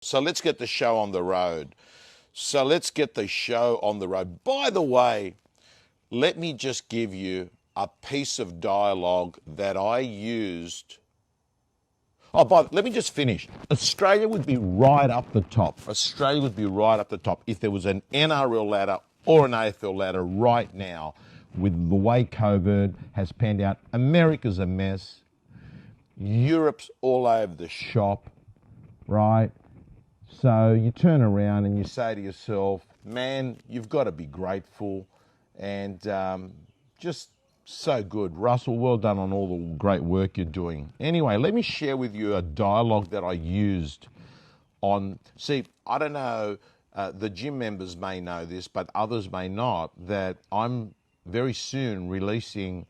So let's get the show on the road. By the way, let me just give you a piece of dialogue that I used. Let me just finish. Australia would be right up the top. If there was an NRL ladder or an AFL ladder right now with the way COVID has panned out. America's a mess. Europe's all over the shop, right? So you turn around and you say to yourself, man, you've got to be grateful, and just so good. Russell, well done on all the great work you're doing. Anyway, let me share with you a dialogue that I used on, I don't know, the gym members may know this, but others may not, that I'm very soon releasing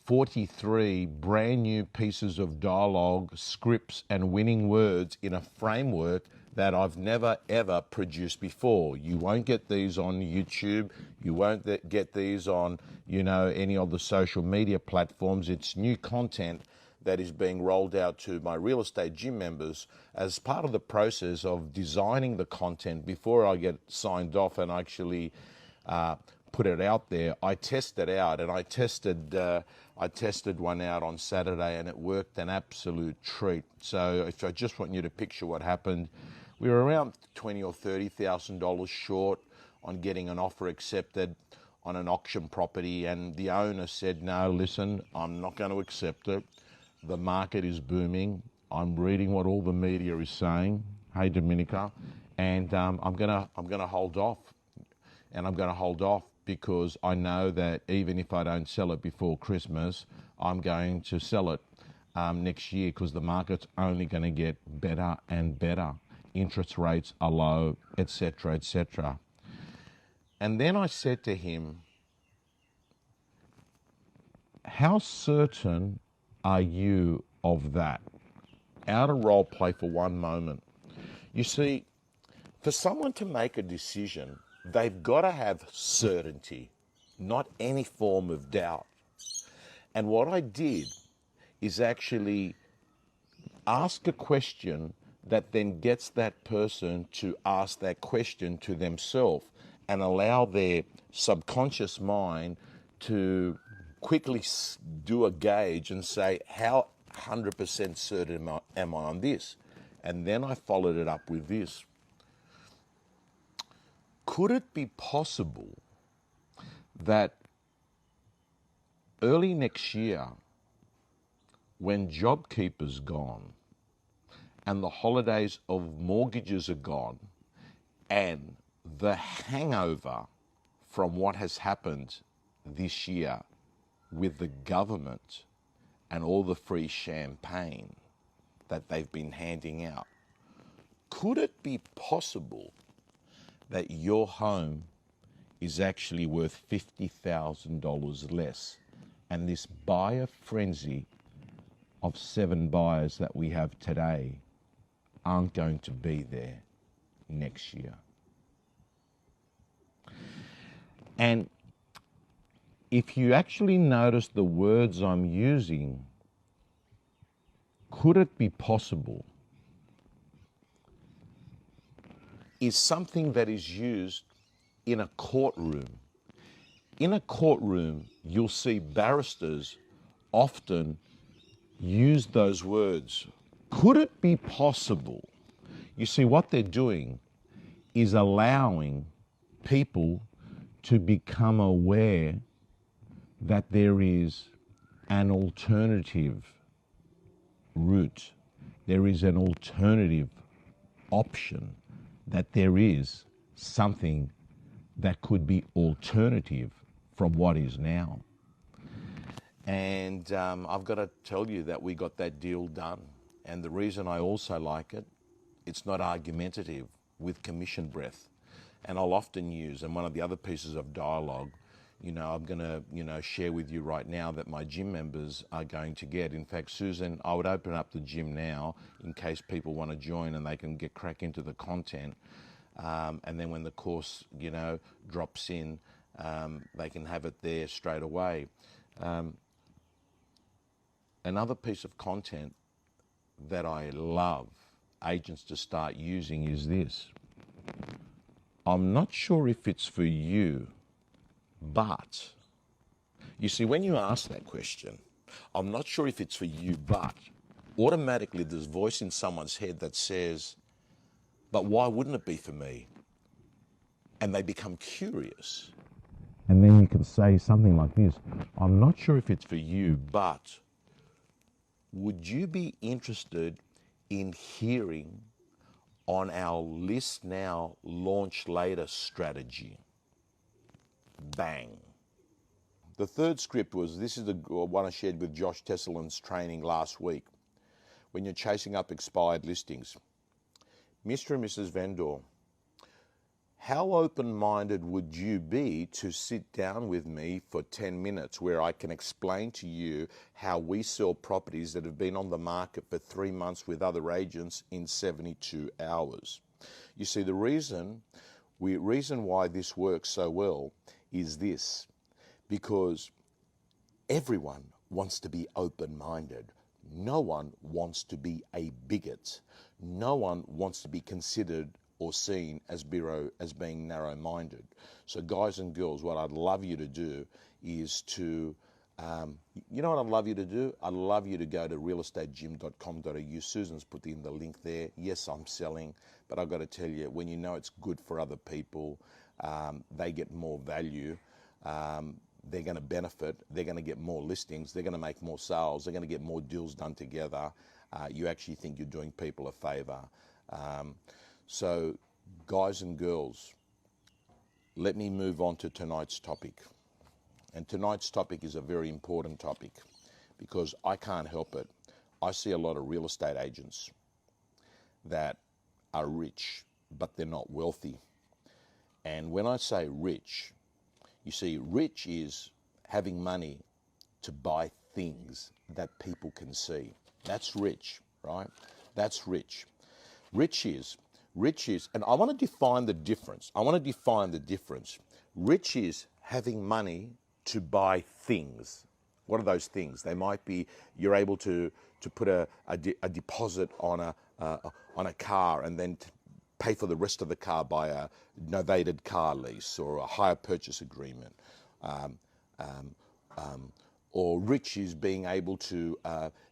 43 brand new pieces of dialogue, scripts, and winning words in a framework that I've never ever produced before. You won't get these on YouTube. You won't get these on, any of the social media platforms. It's new content that is being rolled out to my real estate gym members as part of the process of designing the content before I get signed off and actually put it out there. I test it out, and I tested one out on Saturday, and it worked an absolute treat. So if I just want you to picture what happened, we were around $20,000 or $30,000 short on getting an offer accepted on an auction property, and the owner said, no, listen, I'm not going to accept it. The market is booming. I'm reading what all the media is saying. Hey, Dominica, and I'm gonna hold off, and I'm going to hold off because I know that even if I don't sell it before Christmas, I'm going to sell it next year because the market's only going to get better and better. Interest rates are low, etc., etc. And then I said to him, how certain are you of that? Out of role play for one moment. You see, for someone to make a decision, they've got to have certainty, not any form of doubt. And what I did is actually ask a question that then gets that person to ask that question to themselves and allow their subconscious mind to quickly do a gauge and say, how 100% certain am I on this? And then I followed it up with this. Could it be possible that early next year, when JobKeeper's gone and the holidays of mortgages are gone and the hangover from what has happened this year with the government and all the free champagne that they've been handing out, could it be possible that your home is actually worth $50,000 less, and this buyer frenzy of 7 buyers that we have today aren't going to be there next year? And if you actually notice the words I'm using, could it be possible, is something that is used in a courtroom. In a courtroom, you'll see barristers often use those words. Could it be possible? You see, what they're doing is allowing people to become aware that there is an alternative route. There is an alternative option, that there is something that could be alternative from what is now. And I've got to tell you that we got that deal done. And the reason I also like it, it's not argumentative with commission breath. And I'll often use, and one of the other pieces of dialogue, I'm going to, share with you right now that my gym members are going to get. In fact, Susan, I would open up the gym now in case people want to join and they can get crack into the content. And then when the course, drops in, they can have it there straight away. Another piece of content that I love agents to start using is this. I'm not sure if it's for you, but... You see, when you ask that question, I'm not sure if it's for you, but automatically there's a voice in someone's head that says, but why wouldn't it be for me? And they become curious. And then you can say something like this, I'm not sure if it's for you, but would you be interested in hearing on our list now, launch later strategy? Bang. The third script was, this is the one I shared with Josh Tesselin's training last week. When you're chasing up expired listings. Mr. and Mrs. Vendor, how open-minded would you be to sit down with me for 10 minutes where I can explain to you how we sell properties that have been on the market for 3 months with other agents in 72 hours? You see, the reason why this works so well is this. Because everyone wants to be open-minded. No one wants to be a bigot. No one wants to be considered or seen as being narrow-minded. So guys and girls, what I'd love you to do is to, you know what I'd love you to do? I'd love you to go to realestategym.com.au. Susan's put in the link there. Yes, I'm selling, but I've got to tell you, when you know it's good for other people, they get more value. They're going to benefit, they're going to get more listings, they're going to make more sales, they're going to get more deals done together. You actually think you're doing people a favor. So guys and girls, let me move on to tonight's topic. And tonight's topic is a very important topic because I can't help it. I see a lot of real estate agents that are rich, but they're not wealthy. And when I say rich, you see, rich is having money to buy things that people can see. That's rich, right? That's rich. Rich is, and I want to define the difference. Rich is having money to buy things. What are those things? They might be, you're able to put a deposit on a car and then pay for the rest of the car by a novated car lease or a hire purchase agreement. Or rich is being able to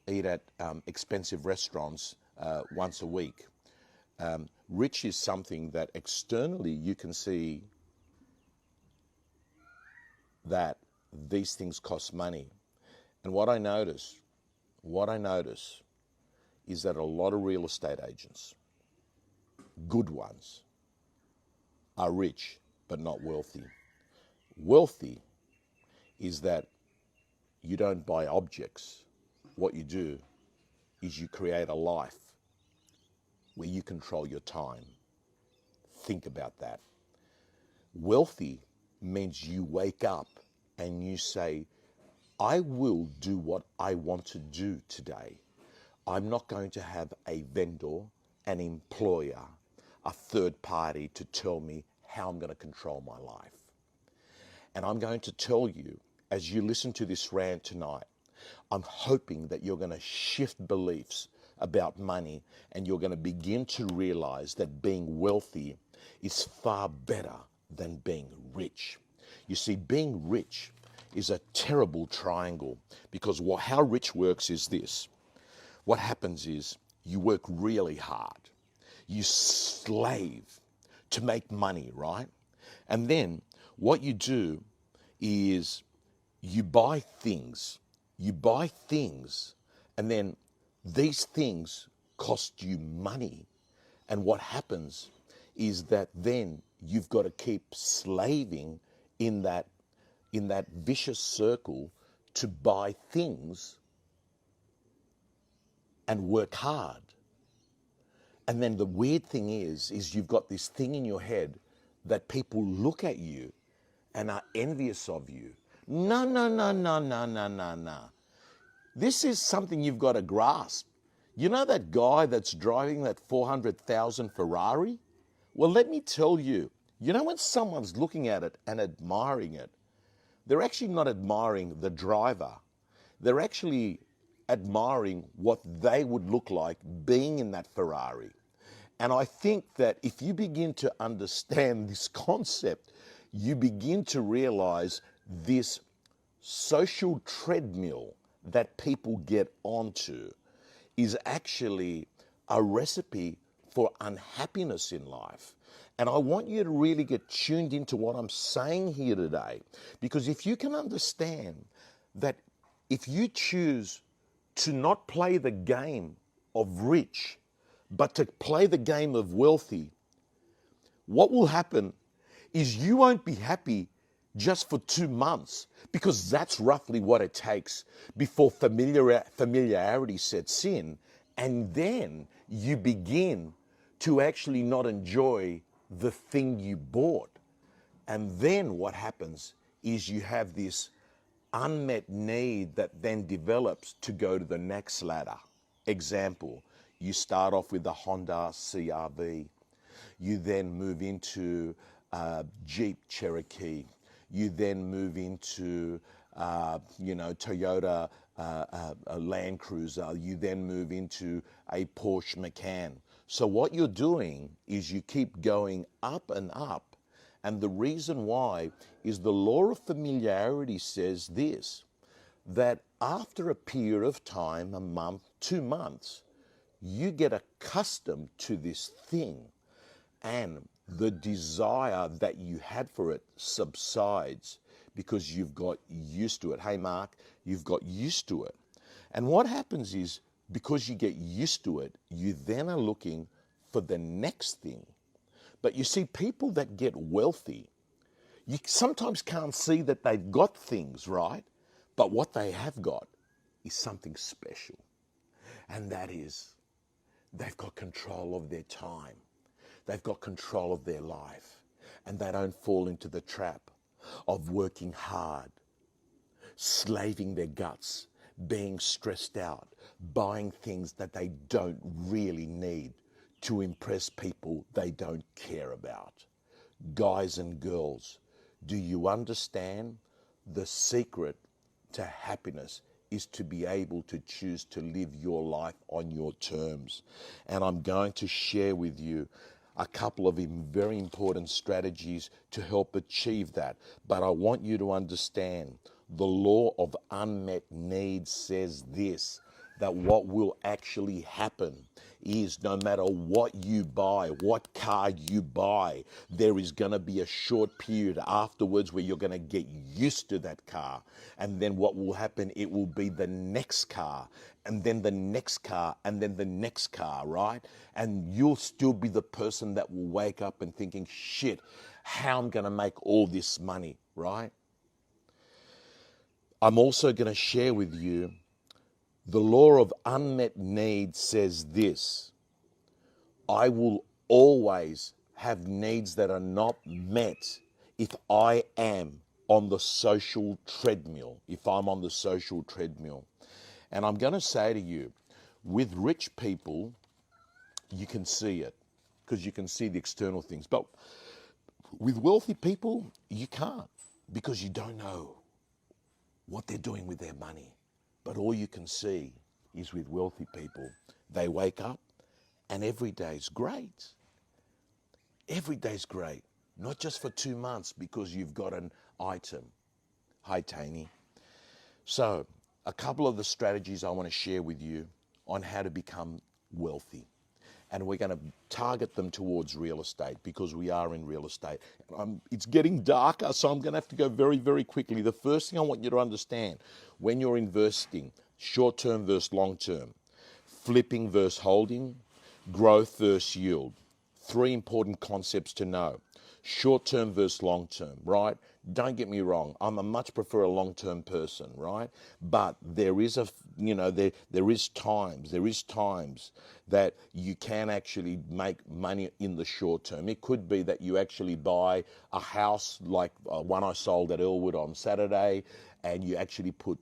eat at expensive restaurants once a week. Rich is something that externally you can see that these things cost money. And what I notice is that a lot of real estate agents, good ones, are rich but not wealthy. Wealthy is that you don't buy objects. What you do is you create a life where you control your time. Think about that. Wealthy means you wake up and you say, I will do what I want to do today. I'm not going to have a vendor, an employer, a third party to tell me how I'm going to control my life. And I'm going to tell you, as you listen to this rant tonight, I'm hoping that you're going to shift beliefs about money and you're going to begin to realize that being wealthy is far better than being rich. You see, being rich is a terrible triangle because how rich works is this. What happens is you work really hard. You slave to make money, right? And then what you do is you buy things. And then these things cost you money. And what happens is that then you've got to keep slaving in that vicious circle to buy things and work hard. And then the weird thing is you've got this thing in your head that people look at you and are envious of you. No. This is something you've got to grasp. You know that guy that's driving that 400,000 Ferrari? Well, let me tell you, you know when someone's looking at it and admiring it, they're actually not admiring the driver. They're actually admiring what they would look like being in that Ferrari. And I think that if you begin to understand this concept, you begin to realize this social treadmill that people get onto is actually a recipe for unhappiness in life. And I want you to really get tuned into what I'm saying here today, because if you can understand that if you choose to not play the game of rich, but to play the game of wealthy, what will happen is you won't be happy just for 2 months, because that's roughly what it takes before familiarity sets in, and then you begin to actually not enjoy the thing you bought. And then what happens is you have this unmet need that then develops to go to the next ladder. Example, you start off with the Honda CRV. You then move into Jeep Cherokee. You then move into, Toyota Land Cruiser. You then move into a Porsche Macan. So what you're doing is you keep going up and up. And the reason why is the law of familiarity says this, that after a period of time, a month, 2 months, you get accustomed to this thing, and the desire that you had for it subsides because you've got used to it. Hey, Mark, you've got used to it. And what happens is, because you get used to it, you then are looking for the next thing. But you see, people that get wealthy, you sometimes can't see that they've got things, right? But what they have got is something special. And that is, they've got control of their time. They've got control of their life. And they don't fall into the trap of working hard, slaving their guts, being stressed out, buying things that they don't really need to impress people they don't care about. Guys and girls, do you understand? The secret to happiness is to be able to choose to live your life on your terms. And I'm going to share with you a couple of very important strategies to help achieve that. But I want you to understand the law of unmet needs says this, that what will actually happen is no matter what you buy, what car you buy, there is going to be a short period afterwards where you're going to get used to that car. And then what will happen, it will be the next car, and then the next car, and then the next car, right? And you'll still be the person that will wake up and thinking, shit, how am I going to make all this money, right? I'm also going to share with you the law of unmet needs says this: I will always have needs that are not met if I am on the social treadmill, if I'm on the social treadmill. And I'm going to say to you, with rich people, you can see it because you can see the external things. But with wealthy people, you can't, because you don't know what they're doing with their money. But all you can see is with wealthy people, they wake up and every day's great. Every day's great, not just for 2 months because you've got an item. Hi, Taney. So, a couple of the strategies I want to share with you on how to become wealthy. And we're going to target them towards real estate because we are in real estate. It's getting darker, so I'm going to have to go very, very quickly. The first thing I want you to understand, when you're investing, short-term versus long-term, flipping versus holding, growth versus yield. 3 important concepts to know. Short-term versus long-term, right? Don't get me wrong. I much prefer a long-term person, right? But there is there is times that you can actually make money in the short term. It could be that you actually buy a house like one I sold at Elwood on Saturday, and you actually put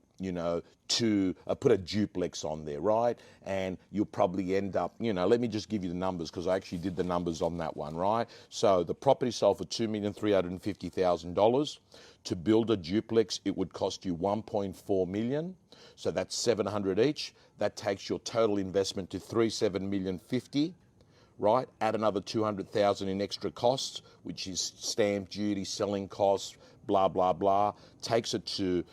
put a duplex on there, right? And you'll probably end up, let me just give you the numbers because I actually did the numbers on that one, right? So the property sold for $2,350,000. To build a duplex, it would cost you $1.4 million. So that's $700 each. That takes your total investment to $3,750,000, right? Add another 200,000 in extra costs, which is stamp duty, selling costs, blah, blah, blah. Takes it to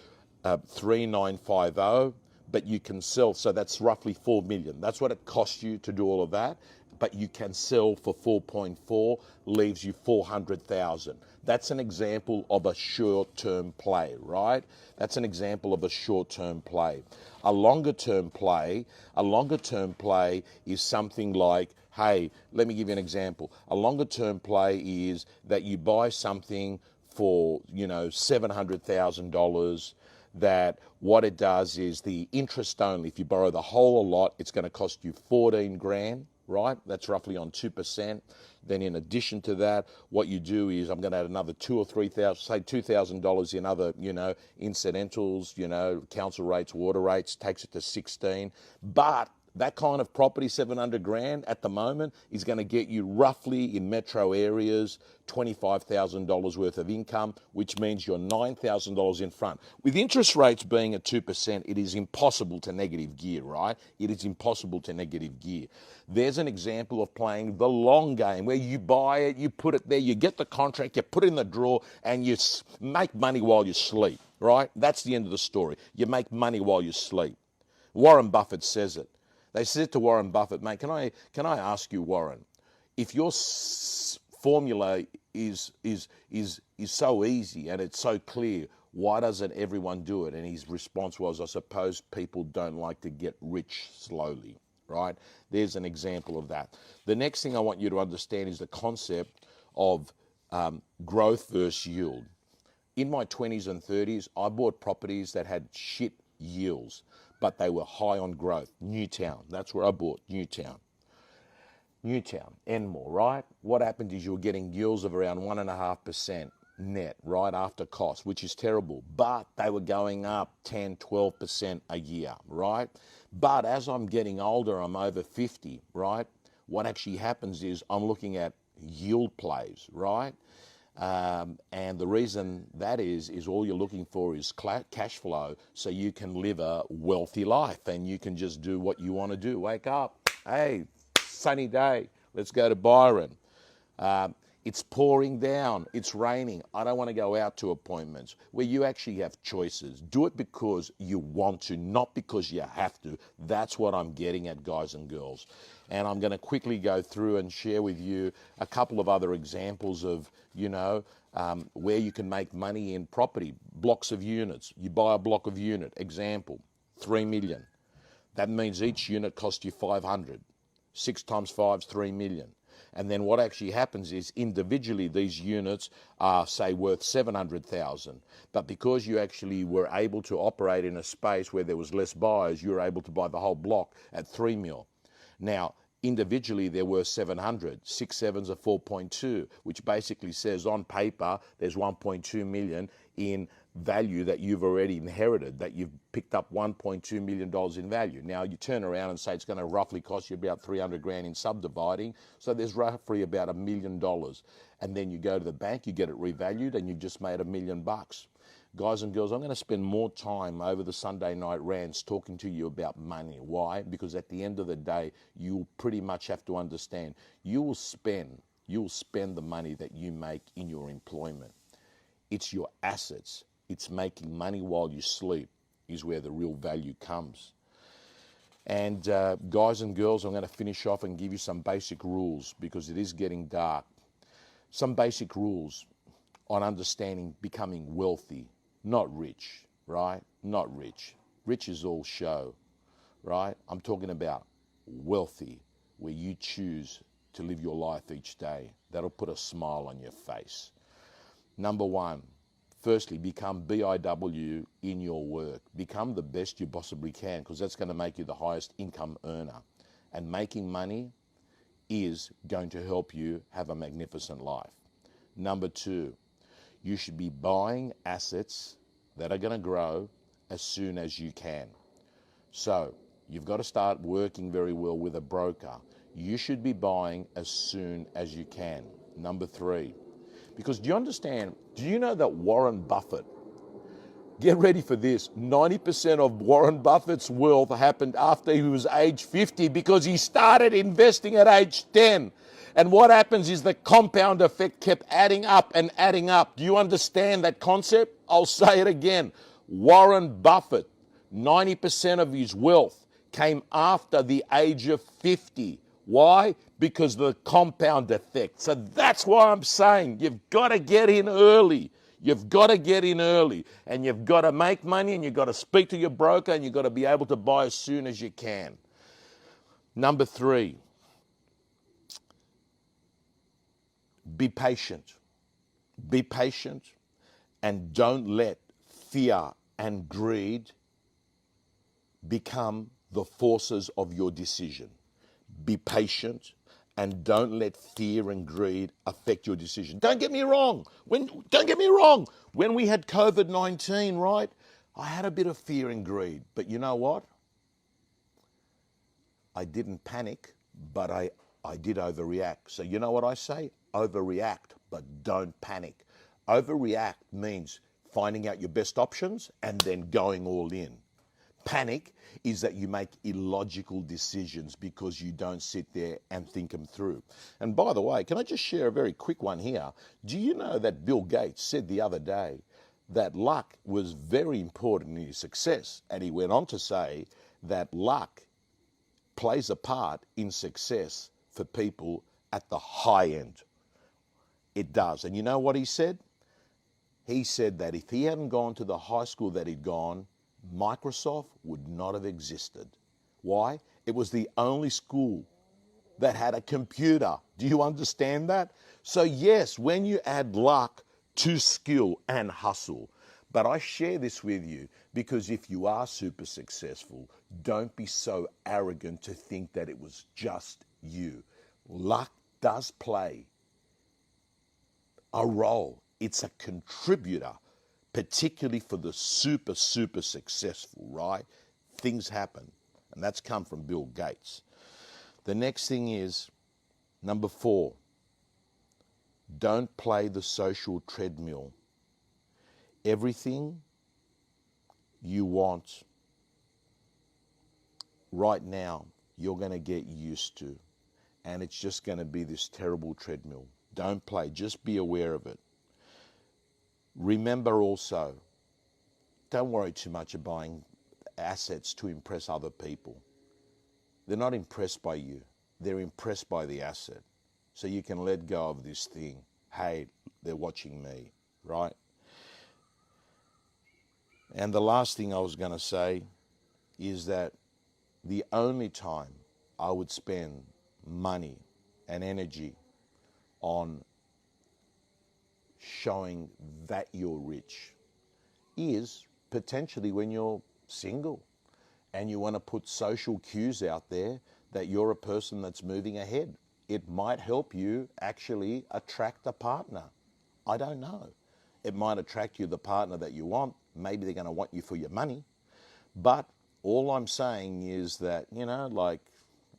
3,950, but you can sell, so that's roughly 4 million. That's what it costs you to do all of that, but you can sell for 4.4, leaves you 400,000. That's an example of a short-term play, right? That's an example of a short-term play. A longer-term play is something like, hey, let me give you an example. A longer-term play is that you buy something for, $700,000, that what it does is the interest only, if you borrow the whole lot, it's going to cost you 14 grand, right? That's roughly on 2%. Then in addition to that, what you do is I'm going to add another $2,000 or $3,000, say $2,000 in other, incidentals, council rates, water rates, takes it to 16. But that kind of property, 700 grand at the moment, is going to get you roughly in metro areas, $25,000 worth of income, which means you're $9,000 in front. With interest rates being at 2%, it is impossible to negative gear, right? It is impossible to negative gear. There's an example of playing the long game where you buy it, you put it there, you get the contract, you put it in the drawer, and you make money while you sleep, right? That's the end of the story. You make money while you sleep. Warren Buffett says it. They said to Warren Buffett, mate, can I ask you, Warren, if your formula is so easy and it's so clear, why doesn't everyone do it? And his response was, I suppose people don't like to get rich slowly, right? There's an example of that. The next thing I want you to understand is the concept of growth versus yield. In my 20s and 30s, I bought properties that had shit yields, but they were high on growth. Newtown, that's where I bought, Newtown, Enmore, right? What happened is you were getting yields of around 1.5% net, right, after cost, which is terrible. But they were going up 10, 12% a year, right? But as I'm getting older, I'm over 50, right? What actually happens is I'm looking at yield plays, right? And the reason that is all you're looking for is cash flow, so you can live a wealthy life and you can just do what you want to do. Wake up, hey, sunny day, let's go to Byron. It's pouring down, it's raining. I don't want to go out to appointments, where you actually have choices. Do it because you want to, not because you have to. That's what I'm getting at, guys and girls. And I'm going to quickly go through and share with you a couple of other examples of, where you can make money in property. Blocks of units. You buy a block of unit. Example, 3 million. That means each unit costs you 500. 6 times 5 is 3 million. And then what actually happens is individually these units are, say, worth 700,000. But because you actually were able to operate in a space where there was less buyers, you were able to buy the whole block at 3 mil. Now, individually they're worth 700. 6 sevens are 4.2, which basically says on paper there's 1.2 million in value that you've already inherited, that you've picked up $1.2 million in value. Now you turn around and say it's going to roughly cost you about 300 grand in subdividing, so there's roughly about $1 million. And then you go to the bank, you get it revalued, and you've just made $1 million. Guys and girls, I'm going to spend more time over the Sunday night rants talking to you about money. Why? Because at the end of the day, you'll pretty much have to understand, you will spend the money that you make in your employment. It's your assets. It's making money while you sleep is where the real value comes. And guys and girls, I'm going to finish off and give you some basic rules because it is getting dark. Some basic rules on understanding becoming wealthy, not rich, right? Not rich. Rich is all show, right? I'm talking about wealthy, where you choose to live your life each day. That'll put a smile on your face. Number one, firstly, become BIW in your work. Become the best you possibly can, because that's going to make you the highest income earner. And making money is going to help you have a magnificent life. Number two, you should be buying assets that are going to grow as soon as you can. So you've got to start working very well with a broker. You should be buying as soon as you can. Number three, because do you understand, do you know that Warren Buffett Get ready for this. 90% of Warren Buffett's wealth happened after he was age 50 because he started investing at age 10. And what happens is the compound effect kept adding up and adding up. Do you understand that concept? I'll say it again. Warren Buffett, 90% of his wealth came after the age of 50. Why? Because of the compound effect. So that's why I'm saying you've got to get in early. You've got to get in early, and you've got to make money, and you've got to speak to your broker, and you've got to be able to buy as soon as you can. Number 3, be patient. Be patient, and don't let fear and greed become the forces of your decision. Be patient, and don't let fear and greed affect your decision. Don't get me wrong. When we had COVID-19, right, I had a bit of fear and greed. But you know what? I didn't panic, but I did overreact. So you know what I say? Overreact, but don't panic. Overreact means finding out your best options and then going all in. Panic is that you make illogical decisions because you don't sit there and think them through. And by the way, can I just share a very quick one here? Do you know that Bill Gates said the other day that luck was very important in his success? And he went on to say that luck plays a part in success for people at the high end. It does. And you know what he said? He said that if he hadn't gone to the high school that he'd gone, Microsoft would not have existed. Why? It was the only school that had a computer. Do you understand that? So yes, when you add luck to skill and hustle, but I share this with you because if you are super successful, don't be so arrogant to think that it was just you. Luck does play a role. It's a contributor, particularly for the super successful, right? Things happen, and that's come from Bill Gates. The next thing is, number 4, don't play the social treadmill. Everything you want right now, you're going to get used to, and it's just going to be this terrible treadmill. Don't play, just be aware of it. Remember also, don't worry too much about buying assets to impress other people. They're not impressed by you. They're impressed by the asset. So you can let go of this thing. Hey, they're watching me, right? And the last thing I was going to say is that the only time I would spend money and energy on showing that you're rich is potentially when you're single and you want to put social cues out there that you're a person that's moving ahead. It might help you actually attract a partner. I don't know. It might attract you the partner that you want. Maybe they're going to want you for your money. But all I'm saying is that, like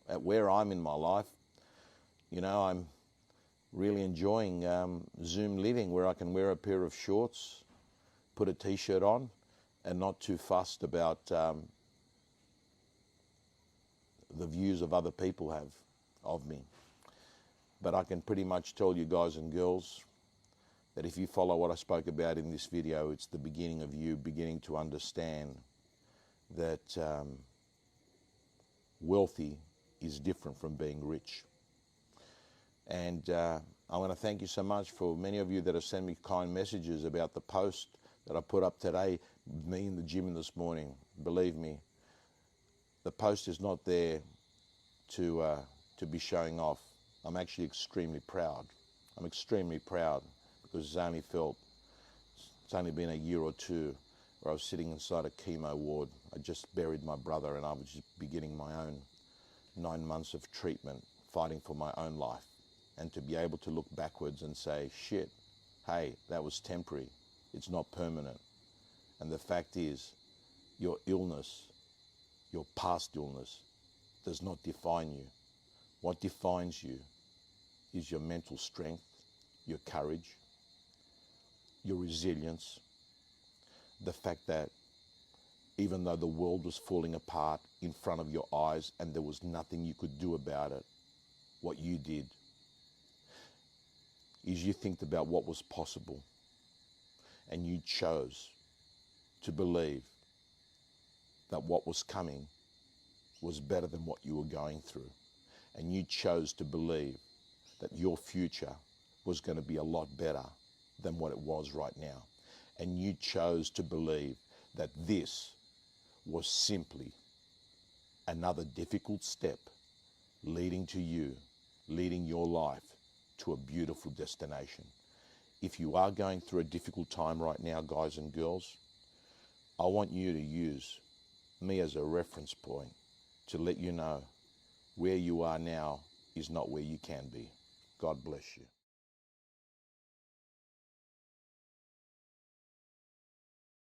at where I'm in my life, I'm really enjoying Zoom living where I can wear a pair of shorts, put a t-shirt on, and not too fussed about the views of other people have of me. But I can pretty much tell you guys and girls that if you follow what I spoke about in this video, it's the beginning of you beginning to understand that wealthy is different from being rich. And I want to thank you so much for many of you that have sent me kind messages about the post that I put up today, me in the gym this morning. Believe me, the post is not there to be showing off. I'm actually extremely proud. I'm extremely proud because it's only been a year or two where I was sitting inside a chemo ward. I just buried my brother and I was just beginning my own 9 months of treatment, fighting for my own life. And to be able to look backwards and say, shit, hey, that was temporary. It's not permanent. And the fact is, your illness, your past illness, does not define you. What defines you is your mental strength, your courage, your resilience, The fact that even though the world was falling apart in front of your eyes and there was nothing you could do about it, what you did is you think about what was possible and you chose to believe that what was coming was better than what you were going through. And you chose to believe that your future was going to be a lot better than what it was right now. And you chose to believe that this was simply another difficult step leading to you, leading your life to a beautiful destination. If you are going through a difficult time right now, guys and girls, I want you to use me as a reference point to let you know where you are now is not where you can be. God bless you.